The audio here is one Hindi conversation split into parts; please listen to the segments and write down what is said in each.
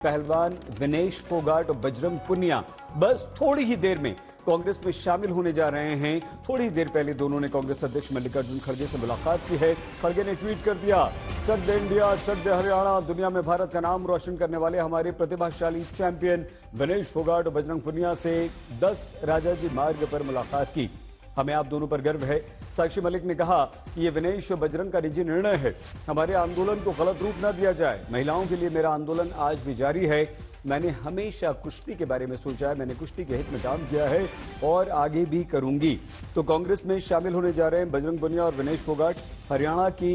पहलवान विनेश फोगाट और बजरंग पुनिया बस थोड़ी ही देर में कांग्रेस में शामिल होने जा रहे हैं। थोड़ी देर पहले दोनों ने कांग्रेस अध्यक्ष मल्लिकार्जुन खड़गे से मुलाकात की है। खड़गे ने ट्वीट कर दिया, चक दे इंडिया, चक दे हरियाणा, दुनिया में भारत का नाम रोशन करने वाले हमारे प्रतिभाशाली चैंपियन विनेश फोगाट और बजरंग पुनिया से 10 राजाजी मार्ग पर मुलाकात की। हमें आप दोनों पर गर्व है। साक्षी मलिक ने कहा कि ये विनेश और बजरंग का निजी निर्णय है, हमारे आंदोलन को गलत रूप न दिया जाए। महिलाओं के लिए मेरा आंदोलन आज भी जारी है। मैंने हमेशा कुश्ती के बारे में सोचा है, मैंने कुश्ती के हित में काम किया है और आगे भी करूंगी। तो कांग्रेस में शामिल होने जा रहे हैं बजरंग पुनिया और विनेश फोगाट। हरियाणा की,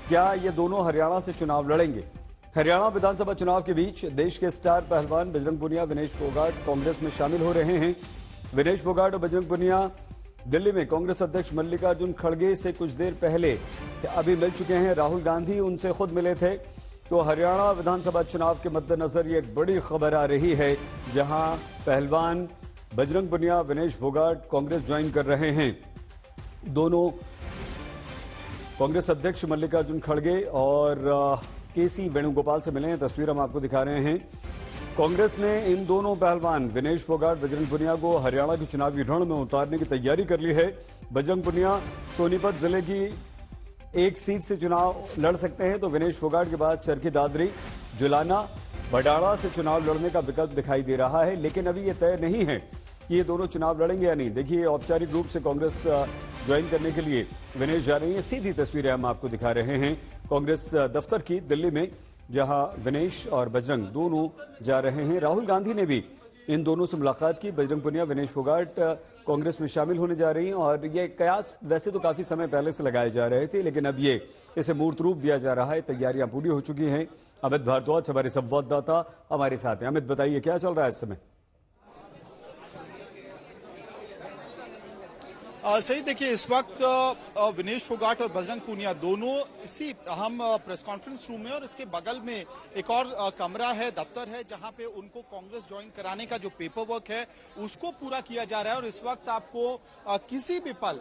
क्या ये दोनों हरियाणा से चुनाव लड़ेंगे? हरियाणा विधानसभा चुनाव के बीच देश के स्टार पहलवान बजरंग पुनिया, विनेश फोगाट कांग्रेस में शामिल हो रहे हैं। विनेश फोगाट और बजरंग पुनिया दिल्ली में कांग्रेस अध्यक्ष मल्लिकार्जुन खड़गे से कुछ देर पहले अभी मिल चुके हैं। राहुल गांधी उनसे खुद मिले थे। तो हरियाणा विधानसभा चुनाव के मद्देनजर ये एक बड़ी खबर आ रही है, जहां पहलवान बजरंग पुनिया, विनेश फोगाट कांग्रेस ज्वाइन कर रहे हैं। दोनों कांग्रेस अध्यक्ष मल्लिकार्जुन खड़गे और केसी वेणुगोपाल से मिले हैं। तस्वीर हम आपको दिखा रहे हैं। कांग्रेस ने इन दोनों पहलवान विनेश फोगाट, बजरंग पुनिया को हरियाणा की चुनावी रण में उतारने की तैयारी कर ली है। बजरंग पुनिया सोनीपत जिले की एक सीट से चुनाव लड़ सकते हैं, तो विनेश फोगाट के बाद चरखी दादरी, जुलाना, बडाड़ा से चुनाव लड़ने का विकल्प दिखाई दे रहा है। लेकिन अभी यह तय नहीं है कि ये दोनों चुनाव लड़ेंगे या नहीं। देखिए, औपचारिक रूप से कांग्रेस ज्वाइन करने के लिए विनेश जा रही है। सीधी तस्वीरें हम आपको दिखा रहे हैं कांग्रेस दफ्तर की दिल्ली में, जहां विनेश और बजरंग दोनों जा रहे हैं। राहुल गांधी ने भी इन दोनों से मुलाकात की। बजरंग पुनिया, विनेश फोगाट कांग्रेस में शामिल होने जा रही हैं और ये कयास वैसे तो काफी समय पहले से लगाए जा रहे थे, लेकिन अब ये इसे मूर्त रूप दिया जा रहा है। तैयारियां पूरी हो चुकी हैं। अमित भारद्वाज हमारे संवाददाता हमारे साथ हैं। अमित, बताइए क्या चल रहा है इस समय? सही, देखिए इस वक्त विनेश फोगाट और बजरंग पुनिया दोनों इसी हम प्रेस कॉन्फ्रेंस रूम में, और इसके बगल में एक और कमरा है, दफ्तर है, जहां पे उनको कांग्रेस ज्वाइन कराने का जो पेपर वर्क है उसको पूरा किया जा रहा है। और इस वक्त आपको किसी भी पल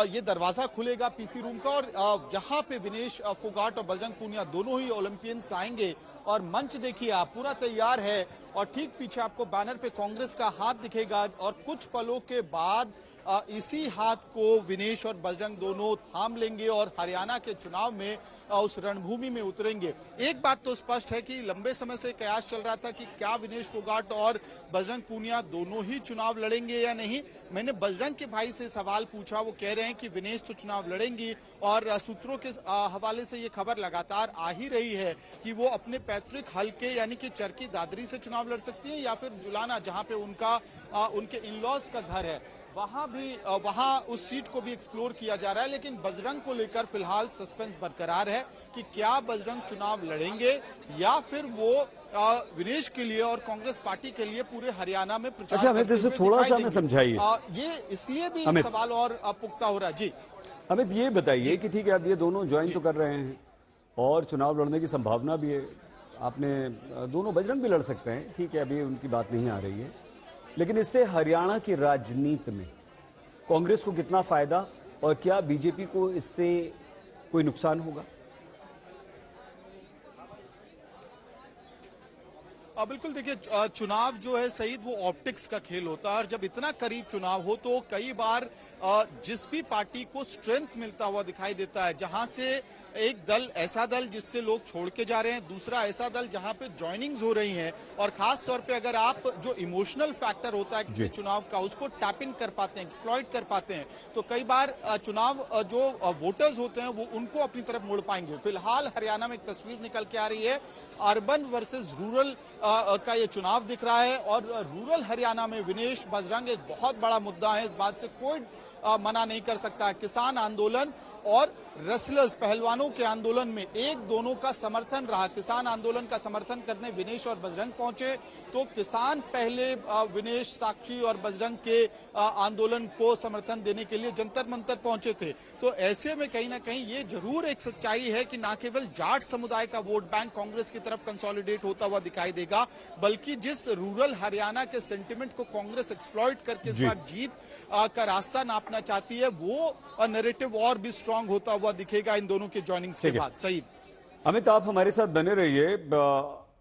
ये दरवाजा खुलेगा पीसी रूम का, और यहाँ पे विनेश फोगाट और बजरंग पुनिया दोनों ही ओलंपियंस आएंगे। और मंच देखिए आप, पूरा तैयार है और ठीक पीछे आपको बैनर पे कांग्रेस का हाथ दिखेगा। और कुछ पलों के बाद इसी हाथ को विनेश और बजरंग दोनों थाम लेंगे और हरियाणा के चुनाव में उस रणभूमि में उतरेंगे। एक बात तो स्पष्ट है कि लंबे समय से कयास चल रहा था कि क्या विनेश फोगाट और बजरंग पुनिया दोनों ही चुनाव लड़ेंगे या नहीं। मैंने बजरंग के भाई से सवाल पूछा, वो कह रहे हैं कि विनेश तो चुनाव लड़ेंगी, और सूत्रों के हवाले से ये खबर लगातार आ ही रही है कि वो अपने पैतृक हलके यानी कि चरखी दादरी से चुनाव लड़ सकती है, या फिर जुलाना, जहां पे उनके इन-लॉज का घर है, वहां उस सीट को भी एक्सप्लोर किया जा रहा है। लेकिन बजरंग को लेकर फिलहाल सस्पेंस बरकरार है कि क्या बजरंग चुनाव लड़ेंगे या फिर वो विनेश के लिए और कांग्रेस पार्टी के लिए पूरे हरियाणा में प्रचार करते हुए थोड़ा सा हमें समझाइए। ये इसलिए भी सवाल और पुख्ता हो रहा है। जी अमित, ये बताइए कि ठीक है, अब ये दोनों ज्वाइन तो कर रहे हैं और चुनाव लड़ने की संभावना भी है। आपने दोनों, बजरंग भी लड़ सकते हैं, ठीक है, अभी उनकी बात नहीं आ रही है, लेकिन इससे हरियाणा की राजनीति में कांग्रेस को कितना फायदा और क्या बीजेपी को इससे कोई नुकसान होगा? बिल्कुल, देखिए चुनाव जो है सईद, वो ऑप्टिक्स का खेल होता है, और जब इतना करीब चुनाव हो तो कई बार जिस भी पार्टी को स्ट्रेंथ मिलता हुआ दिखाई देता है, जहां से एक दल ऐसा दल जिससे लोग छोड़ के जा रहे हैं, दूसरा ऐसा दल जहां पे ज्वाइनिंग्स हो रही हैं, और खास तौर पे अगर आप जो इमोशनल फैक्टर होता है किसी चुनाव का उसको टैप इन कर पाते हैं, एक्सप्लॉइट कर पाते हैं, तो कई बार चुनाव जो वोटर्स होते हैं वो उनको अपनी तरफ मोड़ पाएंगे। फिलहाल हरियाणा में एक तस्वीर निकल के आ रही है, अर्बन वर्सेस रूरल का ये चुनाव दिख रहा है, और रूरल हरियाणा में विनेश, बजरंग एक बहुत बड़ा मुद्दा है, इस बात से कोई मना नहीं कर सकता है। किसान आंदोलन और रेसलर्स, पहलवानों के आंदोलन में एक दोनों का समर्थन रहा। किसान आंदोलन का समर्थन करने विनेश और बजरंग पहुंचे, तो किसान पहले विनेश, साक्षी और बजरंग के आंदोलन को समर्थन देने के लिए जंतर मंतर पहुंचे थे। तो ऐसे में कहीं ना कहीं ये जरूर एक सच्चाई है कि न केवल जाट समुदाय का वोट बैंक कांग्रेस की तरफ कंसोलिडेट होता हुआ दिखाई देगा, बल्कि जिस रूरल हरियाणा के सेंटिमेंट को कांग्रेस एक्सप्लॉइट करके इस बार जीत का रास्ता नापना चाहती है, वो नैरेटिव और भी स्ट्रांग होता हुआ दिखेगा इन दोनों के ज्वाइनिंग्स के बाद। सईद, अमित, आप हमारे साथ बने रहिए।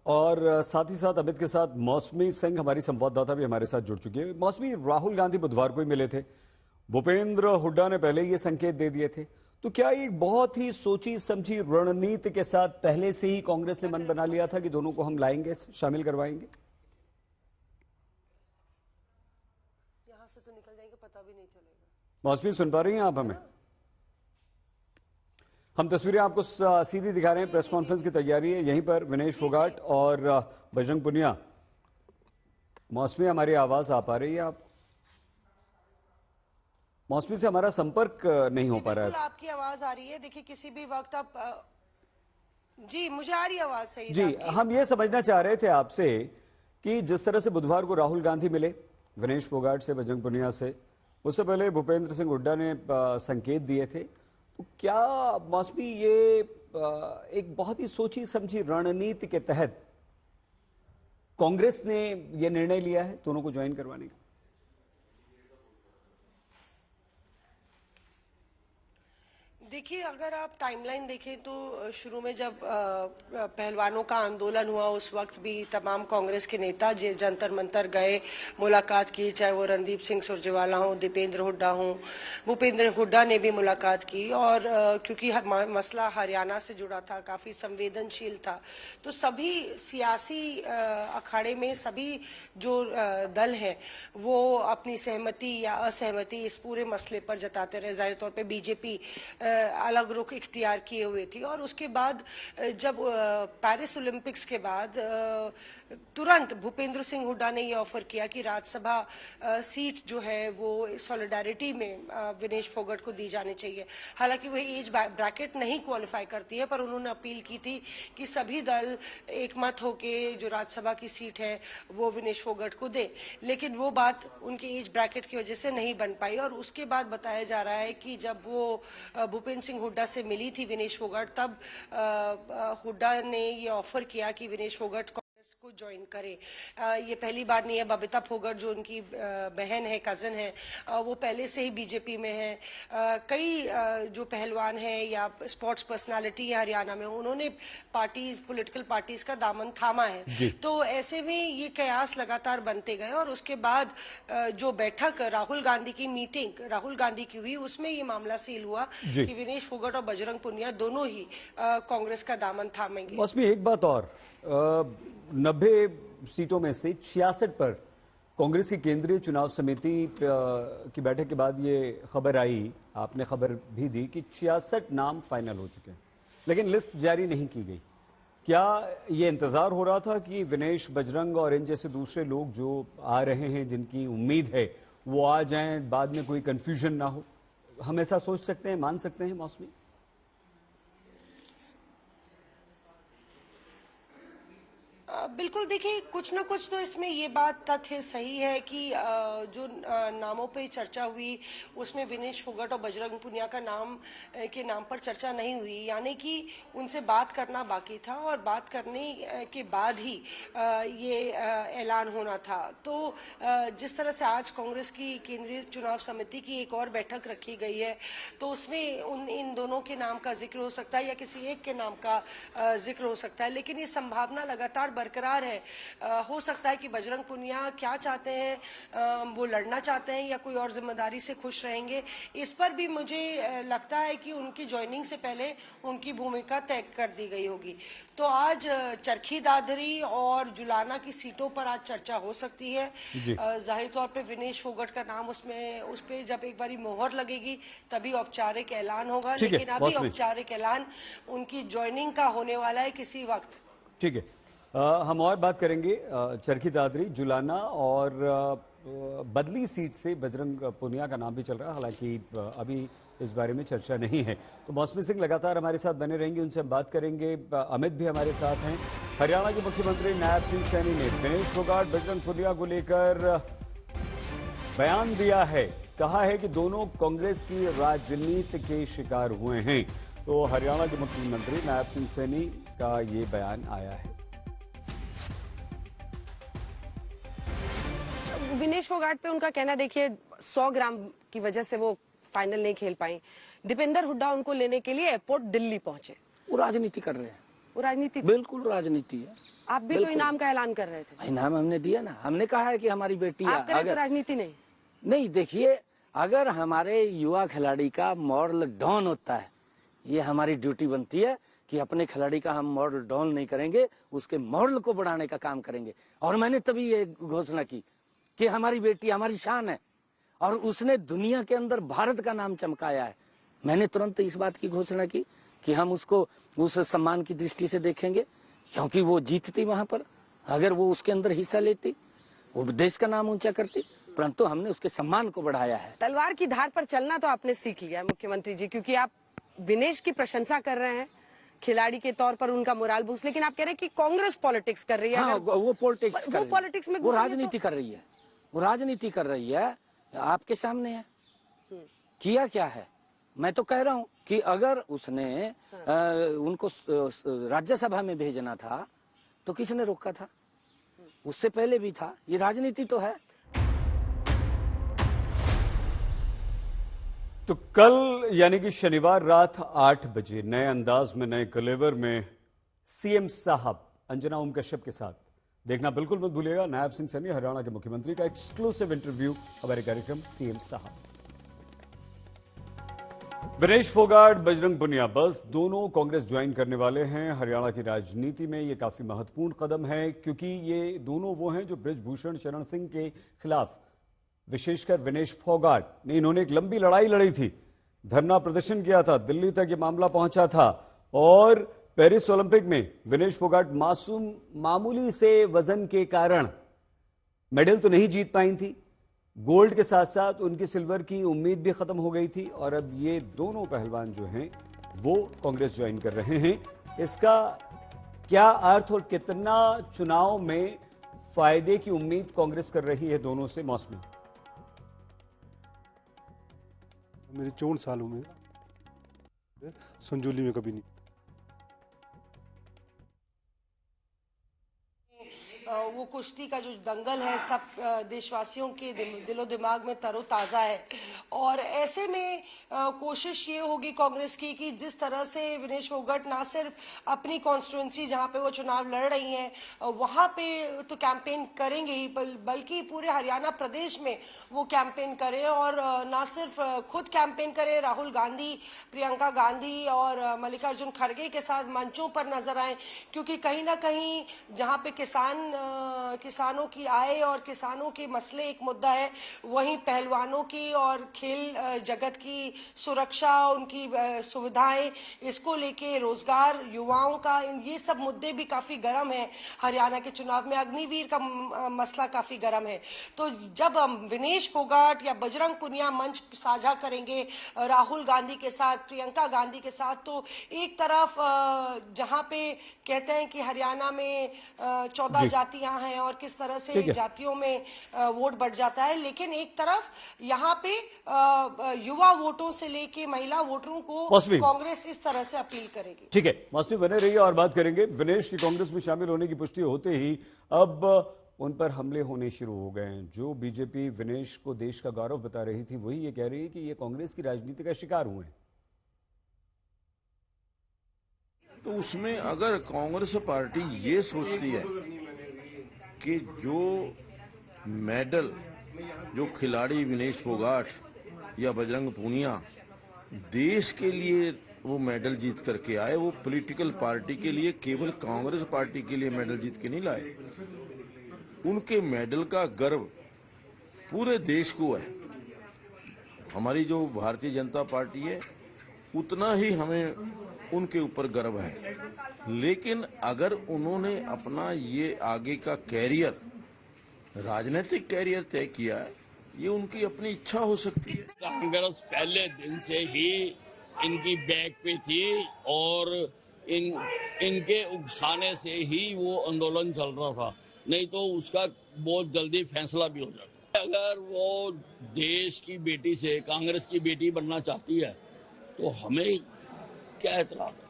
और साथ ही साथ अमित के साथ मौसमी सिंह हमारी संवाददाता भी हमारे साथ जुड़ चुकी है। मौसमी, राहुल गांधी बुधवार को ही मिले थे, भूपेंद्र हुड्डा ने पहले ये संकेत दे दिए थे, तो क्या एक बहुत ही सोची समझी रणनीति के साथ पहले से ही कांग्रेस ने मन बना लिया था कि दोनों को हम लाएंगे, शामिल करवाएंगे? यहाँ से तो निकल जाएंगे, पता भी नहीं चलेगा। मौसमी, सुन पा रही हैं आप हमें? हम तस्वीरें आपको सीधी दिखा रहे हैं। प्रेस कॉन्फ्रेंस की तैयारी है यहीं पर विनेश फोगाट और बजरंग पुनिया। मौसमी, हमारी आवाज आ पा रही है? आप मौसमी से हमारा संपर्क नहीं हो पा रहा है। आपकी आवाज आ रही है, देखिए किसी भी वक्त आप जी, मुझे आ रही आवाज सही जी। हम ये समझना चाह रहे थे आपसे कि जिस तरह से बुधवार को राहुल गांधी मिले विनेश फोगाट से, बजरंग पुनिया से, उससे पहले भूपेंद्र सिंह हुड्डा ने संकेत दिए थे, तो क्या मौसमी ये एक बहुत ही सोची समझी रणनीति के तहत कांग्रेस ने यह निर्णय लिया है दोनों को ज्वाइन करवाने का? देखिए, अगर आप टाइमलाइन देखें तो शुरू में जब पहलवानों का आंदोलन हुआ उस वक्त भी तमाम कांग्रेस के नेता जंतर मंतर गए, मुलाकात की, चाहे वो रणदीप सिंह सुरजेवाला हो, दीपेंद्र हुड्डा हो, भूपेंद्र हुड्डा ने भी मुलाकात की। और क्योंकि मसला हरियाणा से जुड़ा था, काफी संवेदनशील था, तो सभी सियासी अखाड़े में सभी जो दल हैं वो अपनी सहमति या असहमति इस पूरे मसले पर जताते रहे। जाहिर तौर पे बीजेपी अलग रुख इख्तियार किए हुए थी। और उसके बाद जब पेरिस ओलंपिक्स के बाद तुरंत भूपेंद्र सिंह हुड्डा ने ये ऑफर किया कि राज्यसभा सीट जो है वो सॉलिडारिटी में विनेश फोगाट को दी जानी चाहिए। हालांकि वो एज ब्रैकेट नहीं क्वालिफाई करती है, पर उन्होंने अपील की थी कि सभी दल एकमत होके जो राज्यसभा की सीट है वो विनेश फोगाट को दे, लेकिन वो बात उनके एज ब्रैकेट की वजह से नहीं बन पाई। और उसके बाद बताया जा रहा है कि जब वो भूपेंद्र सिंह हुड्डा से मिली थी विनेश फोगाट, तब हुड्डा ने ये ऑफर किया कि विनेश फोगाट को ज्वाइन करे। ये पहली बार नहीं है। बबीता फोगाट जो उनकी बहन है, कजन है, वो पहले से ही बीजेपी में है। कई जो पहलवान हैं या स्पोर्ट्स पर्सनालिटी है हरियाणा में, उन्होंने पॉलिटिकल पार्टीज का दामन थामा है। तो ऐसे में ये कयास लगातार बनते गए और उसके बाद जो बैठक राहुल गांधी की मीटिंग राहुल गांधी की हुई, उसमें ये मामला सील हुआ कि विनेश फोगाट और बजरंग पुनिया दोनों ही कांग्रेस का दामन थामेंगे। उसमें एक बात और, 90 सीटों में से 66 पर कांग्रेस की केंद्रीय चुनाव समिति की बैठक के बाद ये खबर आई, आपने खबर भी दी कि 66 नाम फाइनल हो चुके हैं, लेकिन लिस्ट जारी नहीं की गई। क्या ये इंतजार हो रहा था कि विनेश, बजरंग और इन जैसे दूसरे लोग जो आ रहे हैं, जिनकी उम्मीद है वो आ जाएं, बाद में कोई कंफ्यूजन ना हो? हम ऐसा सोच सकते हैं, मान सकते हैं मौसमी? बिल्कुल। देखिए, कुछ ना कुछ तो इसमें ये बात तथ्य सही है कि जो नामों पे चर्चा हुई उसमें विनेश फोगाट और बजरंग पुनिया का नाम के नाम पर चर्चा नहीं हुई, यानी कि उनसे बात करना बाकी था और बात करने के बाद ही ये ऐलान होना था। तो जिस तरह से आज कांग्रेस की केंद्रीय चुनाव समिति की एक और बैठक रखी गई है, तो उसमें इन दोनों के नाम का जिक्र हो सकता है या किसी एक के नाम का जिक्र हो सकता है, लेकिन ये संभावना लगातार बरकरार है। हो सकता है कि बजरंग पुनिया क्या चाहते हैं, वो लड़ना चाहते हैं या कोई और जिम्मेदारी से खुश रहेंगे, इस पर भी मुझे लगता है कि उनकी ज्वाइनिंग से पहले उनकी भूमिका तय कर दी गई होगी। तो आज चरखी दादरी और जुलाना की सीटों पर आज चर्चा हो सकती है। जाहिर तौर पे विनेश फोगाट का नाम उस पे जब एक बारी मोहर लगेगी तभी औपचारिक ऐलान होगा, लेकिन अभी औपचारिक ऐलान उनकी ज्वाइनिंग का होने वाला है किसी वक्त। ठीक है, हम और बात करेंगे चरखी दादरी, जुलाना और बदली सीट से बजरंग पुनिया का नाम भी चल रहा है, हालांकि अभी इस बारे में चर्चा नहीं है। तो मौसमी सिंह लगातार हमारे साथ बने रहेंगे, उनसे हम बात करेंगे। अमित भी हमारे साथ हैं। हरियाणा के मुख्यमंत्री नायब सिंह सैनी ने विनेश फोगाट, बजरंग पुनिया को लेकर बयान दिया है। कहा है कि दोनों कांग्रेस की राजनीति के शिकार हुए हैं। तो हरियाणा के मुख्यमंत्री नायब सिंह सैनी का ये बयान आया है। विनेश फोगाट पे उनका कहना, देखिए 100 ग्राम की वजह से वो फाइनल नहीं खेल पाई। दीपेंद्र हुड्डा उनको लेने के लिए एयरपोर्ट दिल्ली पहुंचे। वो राजनीति कर रहे हैं। वो राजनीति, बिल्कुल राजनीति है। आप भी तो इनाम का ऐलान कर रहे थे। इनाम हमने दिया ना, हमने कहा है कि हमारी बेटी आप करें तो राजनीति नहीं। देखिए, अगर हमारे युवा खिलाड़ी का मॉरल डाउन होता है, ये हमारी ड्यूटी बनती है कि अपने खिलाड़ी का हम मॉरल डाउन नहीं करेंगे, उसके मॉरल को बढ़ाने का काम करेंगे। और मैंने तभी ये घोषणा की कि हमारी बेटी हमारी शान है और उसने दुनिया के अंदर भारत का नाम चमकाया है। मैंने तुरंत इस बात की घोषणा की कि हम उसको उस सम्मान की दृष्टि से देखेंगे, क्योंकि वो जीतती वहां पर, अगर वो उसके अंदर हिस्सा लेती, वो देश का नाम ऊंचा करती, परंतु हमने उसके सम्मान को बढ़ाया है। तलवार की धार पर चलना तो आपने सीख लिया है मुख्यमंत्री जी, क्योंकि आप विनेश की प्रशंसा कर रहे हैं खिलाड़ी के तौर पर, उनका मोराल बूस्ट, लेकिन आप कह रहे हैं कि कांग्रेस पॉलिटिक्स कर रही है। हाँ, वो पॉलिटिक्स वो पॉलिटिक्स में वो राजनीति कर रही है, वो राजनीति कर रही है, आपके सामने है। किया क्या है? मैं तो कह रहा हूँ कि अगर उसने उनको राज्यसभा में भेजना था तो किसने रोका था? उससे पहले भी था। ये राजनीति तो है। तो कल यानी कि शनिवार रात 8 बजे नए अंदाज में, नए कलेवर में सीएम साहब अंजना ओम कश्यप के साथ देखना बिल्कुल मत भूलिएगा। नायब सिंह सैनी, हरियाणा के मुख्यमंत्री का एक्सक्लूसिव इंटरव्यू हमारे कार्यक्रम सीएम साहब। विनेश फोगाट, बजरंग पुनिया, बस दोनों कांग्रेस ज्वाइन करने वाले हैं। हरियाणा की राजनीति में यह काफी महत्वपूर्ण कदम है, क्योंकि ये दोनों वो हैं जो बृजभूषण शरण सिंह के खिलाफ, विशेषकर विनेश फोगाट ने, इन्होंने एक लंबी लड़ाई लड़ी थी, धरना प्रदर्शन किया था, दिल्ली तक ये मामला पहुंचा था। और पेरिस ओलंपिक में विनेश फोगाट मामूली से वजन के कारण मेडल तो नहीं जीत पाई थी, गोल्ड के साथ साथ उनकी सिल्वर की उम्मीद भी खत्म हो गई थी। और अब ये दोनों पहलवान जो हैं वो कांग्रेस ज्वाइन कर रहे हैं। इसका क्या अर्थ और कितना चुनाव में फायदे की उम्मीद कांग्रेस कर रही है दोनों से? मौसमी, मेरे 54 सालों में संजौली में कभी नहीं। वो कुश्ती का जो दंगल है सब देशवासियों के दिलो दिमाग में तरोताज़ा है। और ऐसे में कोशिश ये होगी कांग्रेस की कि जिस तरह से विनेश फोगाट ना सिर्फ अपनी कॉन्स्टिट्यूंसी जहां पे वो चुनाव लड़ रही हैं वहां पे तो कैंपेन करेंगे ही, बल्कि पूरे हरियाणा प्रदेश में वो कैंपेन करें। और ना सिर्फ खुद कैंपेन करें, राहुल गांधी, प्रियंका गांधी और मल्लिकार्जुन खड़गे के साथ मंचों पर नजर आए, क्योंकि कहीं ना कहीं जहां पे किसानों की आय और किसानों के मसले एक मुद्दा है, वहीं पहलवानों की और खेल जगत की सुरक्षा, उनकी सुविधाएं, इसको लेके रोजगार, युवाओं का, ये सब मुद्दे भी काफी गर्म है। हरियाणा के चुनाव में अग्निवीर का मसला काफी गर्म है। तो जब विनेश फोगाट या बजरंग पुनिया मंच साझा करेंगे राहुल गांधी के साथ, प्रियंका गांधी के साथ, तो एक तरफ जहां पे कहते हैं कि हरियाणा में 14 जातियां हैं और किस तरह से जातियों में वोट बढ़ जाता है, लेकिन एक तरफ यहाँ पे युवा वोटों से लेके महिला वोटरों को कांग्रेस इस तरह से अपील करेगी। ठीक है, मौसमी बने रहिए और बात करेंगे। विनेश की कांग्रेस में शामिल होने की पुष्टि होते ही अब उन पर हमले होने शुरू हो गए हैं। जो बीजेपी विनेश को देश का गौरव बता रही थी, वही ये कह रही है कि ये कांग्रेस की राजनीति का शिकार हुए हैं। तो उसमें अगर कांग्रेस पार्टी ये सोचती है कि जो मेडल जो खिलाड़ी विनेश फोगाट या बजरंग पुनिया देश के लिए वो मेडल जीत करके आए, वो पॉलिटिकल पार्टी के लिए, केवल कांग्रेस पार्टी के लिए मेडल जीत के नहीं लाए, उनके मेडल का गर्व पूरे देश को है। हमारी जो भारतीय जनता पार्टी है उतना ही हमें उनके ऊपर गर्व है। लेकिन अगर उन्होंने अपना ये आगे का कैरियर, राजनीतिक कैरियर तय किया है, ये उनकी अपनी इच्छा हो सकती है। कांग्रेस पहले दिन से ही इनकी बैक पे थी और इनके उकसाने से ही वो आंदोलन चल रहा था, नहीं तो उसका बहुत जल्दी फैसला भी हो जाता। अगर वो देश की बेटी से कांग्रेस की बेटी बनना चाहती है तो हमें क्या एतराज है?